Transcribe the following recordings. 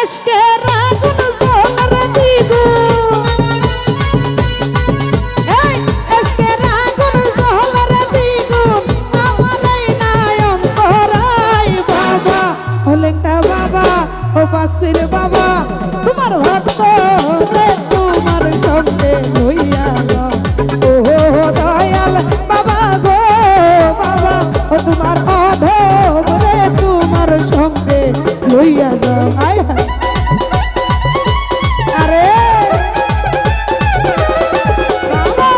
এশকের আগুন জ্বলরে দ্বিগুণ, এই এশকের আগুন জ্বলরে দ্বিগুণ, আমার এই নয়ন তোরাই বাবা, ও লেংটা বাবা, ও বাসির বাবা, তোমার ভক্ত রে তোমার সঙ্গে লইয়া যাও, ও দয়াল বাবা গো বাবা, ও তোমার অধম রে তোমার সঙ্গে লইয়া যাও। আয় হায় আরে বাবা,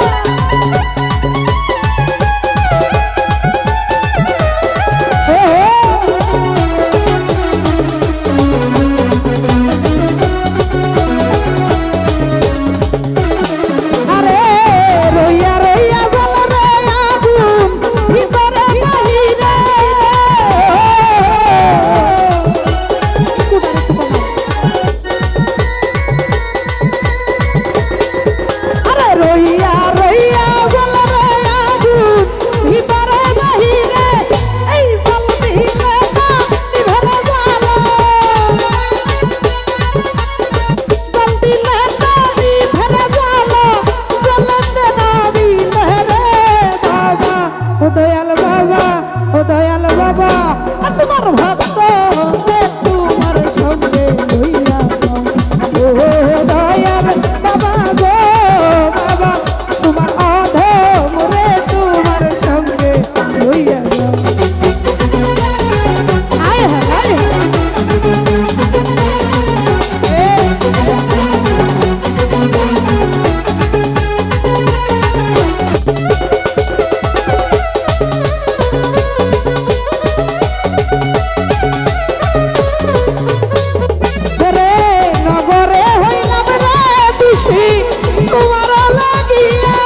আরে রইয়া রইয়া জ্বলে রে আগুন ভিতরে বাহিরে, আরে রইয়া রইয়া জ্বলে রে আগুন ভিতরে বাহিরে, এই জল দিলে না নিভে জ্বালা, জল দিলে না নিভে জ্বালা, জ্বলতে না দিলে রে বাবা, ও দয়াল বাবা, ও দয়াল বাবা, আর তোমার ভক্ত রে তোমার সঙ্গে লইয়া যাও, ও দয়াল বাবা গো বাবা, তোমার অধম রে তোমার সঙ্গে লইয়া যাও। আয় হায় আয় রে নগরে হইলাম রে দোষী তোমার লাগিয়া,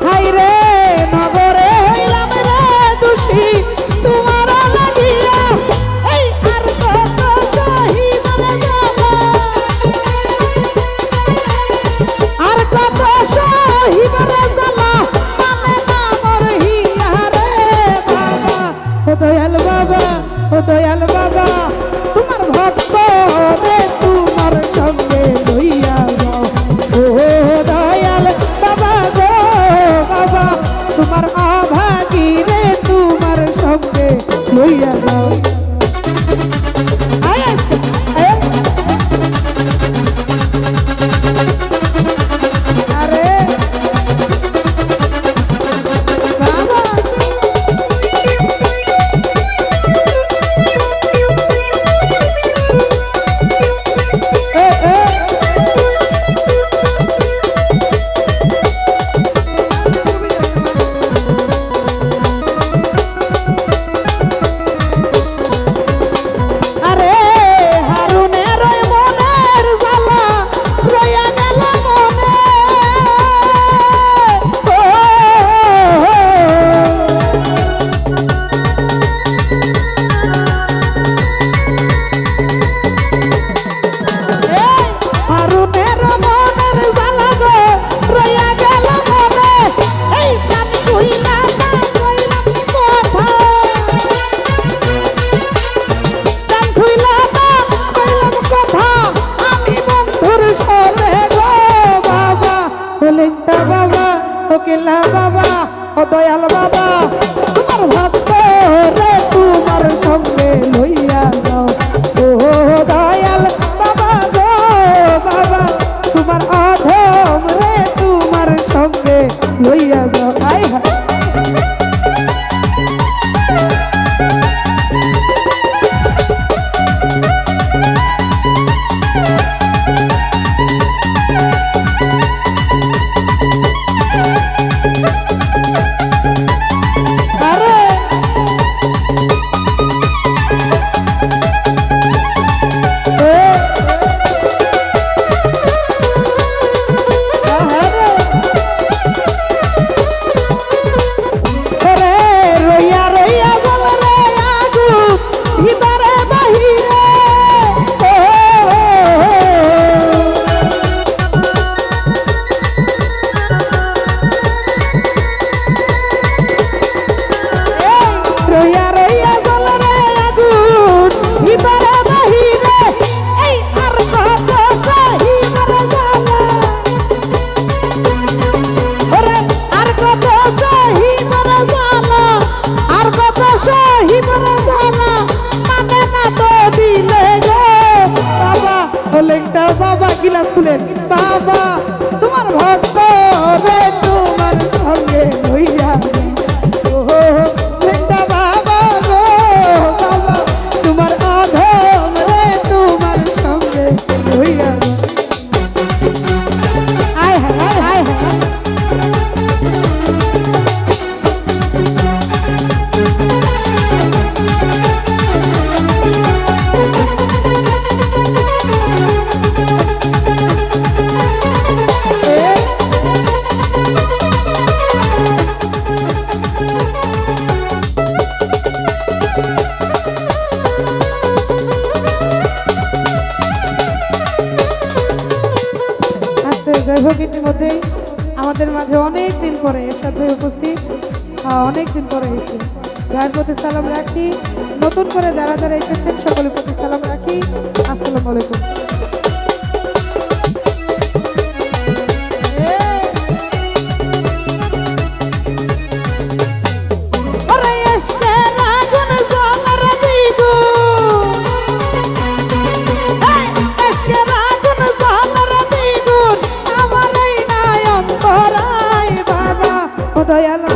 হাই রে নগরে হইলাম রে দোষী তোমার লাগিয়া, এই আর কত সহিব রে জ্বালা, আর কত সহিব রে জ্বালা, মানে না মোর হিয়া রে বাবা, ও দয়াল বাবা, ও দয়াল বাবা, তোমার ভক্ত রে তোমার সঙ্গে লইয়া যাও, ও দয়াল বাবা গো বাবা, তোমার অভাগী রে তোমার সঙ্গে লইয়া যাও। আয় আস্তে, আয় আরে বাবা, আরে হারুনের ওই মনের জ্বালা রইয়া গেল মনে, এই হারুনের মনের জ্বালা গো রইয়া গেল মনে, এই প্রাণ কইলা না কইলাম কথা, প্রাণ কইলা না কইলাম কথা, আমি বন্ধুর সরে গো বাবা, ও লেংটা বাবা, ও কেলা বাবা, ও দয়াল বাবা, তোমার ভক্ত রে তোমার সঙ্গে লইয়া যাও, ও দয়াল বাবা গো বাবা, তোমার অধম রে তোমার সঙ্গে লইয়া যাও। আয় হায় গিলাস খুলেন বাবা তোমার ভক্ত রে তোমার সঙ্গে লইয়া ও লেংটা বাবা গো বাবা তোমার অধম রে তোমার সঙ্গে লইয়া আয় হায় হায় হায় যাই হোক ইতিমধ্যেই আমাদের মাঝে অনেক দিন পরে এরশাদ ভাই উপস্থিত অনেক দিন পরে এসেছি ভাইয়ের প্রতি সালাম রাখি নতুন করে যারা যারা এসেছেন সকলের প্রতি সালাম রাখি আসসালামু আলাইকুম দয়াল